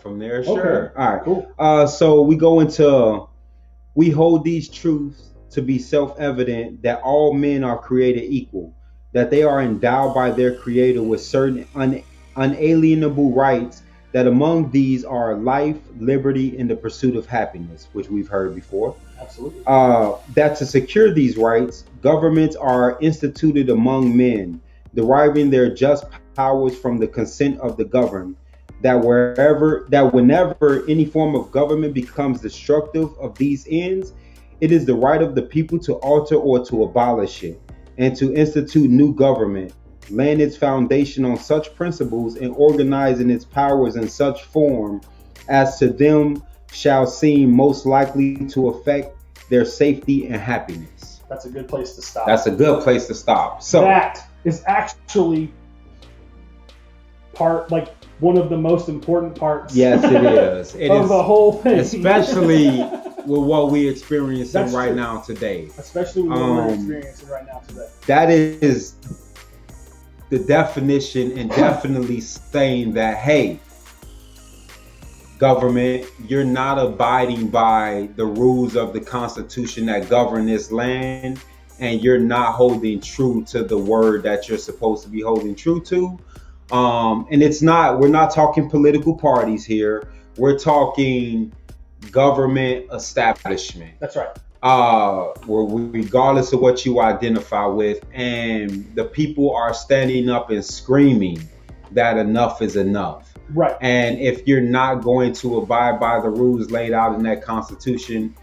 from there. Okay. Sure. All right. Cool. So we hold these truths to be self-evident that all men are created equal, that they are endowed by their creator with certain unalienable rights, that among these are life, liberty, and the pursuit of happiness, which we've heard before. Absolutely. That to secure these rights, governments are instituted among men, deriving their just powers from the consent of the governed. Whenever any form of government becomes destructive of these ends, it is the right of the people to alter or to abolish it, and to institute new government, laying its foundation on such principles and organizing its powers in such form as to them shall seem most likely to affect their safety and happiness. That's a good place to stop. That's a good place to stop. So that is actually one of the most important parts. Yes, it is. It of is, the whole thing, especially with what we're experiencing That's right true. now today. Especially with what we're experiencing right now today. That is the definition, and definitely saying that, hey, government, you're not abiding by the rules of the Constitution that govern this land, and you're not holding true to the word that you're supposed to be holding true to. And we're not talking political parties here. We're talking government establishment. That's right. Regardless of what you identify with, and the people are standing up and screaming that enough is enough. Right. And if you're not going to abide by the rules laid out in that Constitution,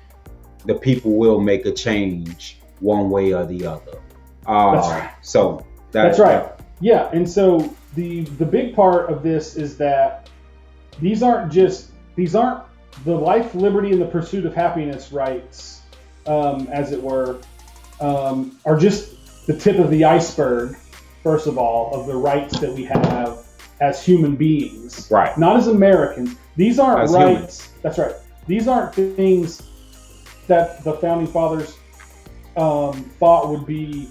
the people will make a change one way or the other. That's right. So that's right. Yeah. And so the big part of this is that these aren't the life, liberty, and the pursuit of happiness rights, as it were, are just the tip of the iceberg, first of all, of the rights that we have as human beings. Right. Not as Americans. These aren't as rights. Humans. That's right. These aren't things that the founding fathers thought would be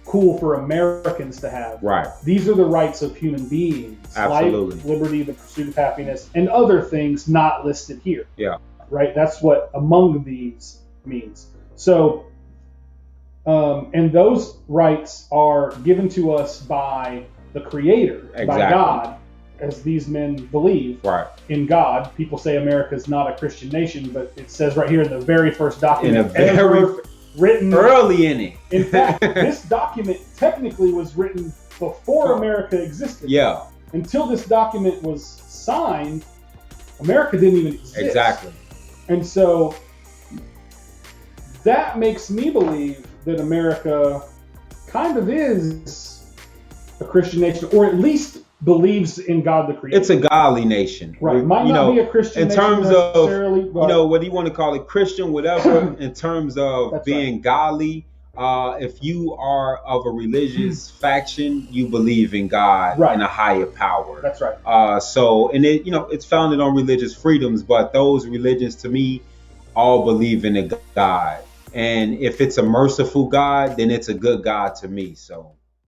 cool for Americans to have. Right. These are the rights of human beings. Absolutely. Life, liberty, the pursuit of happiness, and other things not listed here. Yeah. Right? That's what among these means. So, and those rights are given to us by the Creator, Exactly. by God, as these men believe in God. People say America is not a Christian nation, but it says right here in the very first document ever written, early in it. In fact, this document technically was written before America existed. Yeah. Until this document was signed, America didn't even exist. Exactly. And so that makes me believe that America kind of is a Christian nation, or at least believes in God the Creator. It's a godly nation. Right. Might not be a Christian in nation terms necessarily, of, whether you want to call it Christian, whatever, in terms of being godly, if you are of a religious faction, you believe in God and a higher power. That's right. And it's founded on religious freedoms, but those religions, to me, all believe in a God. And if it's a merciful God, then it's a good God to me. So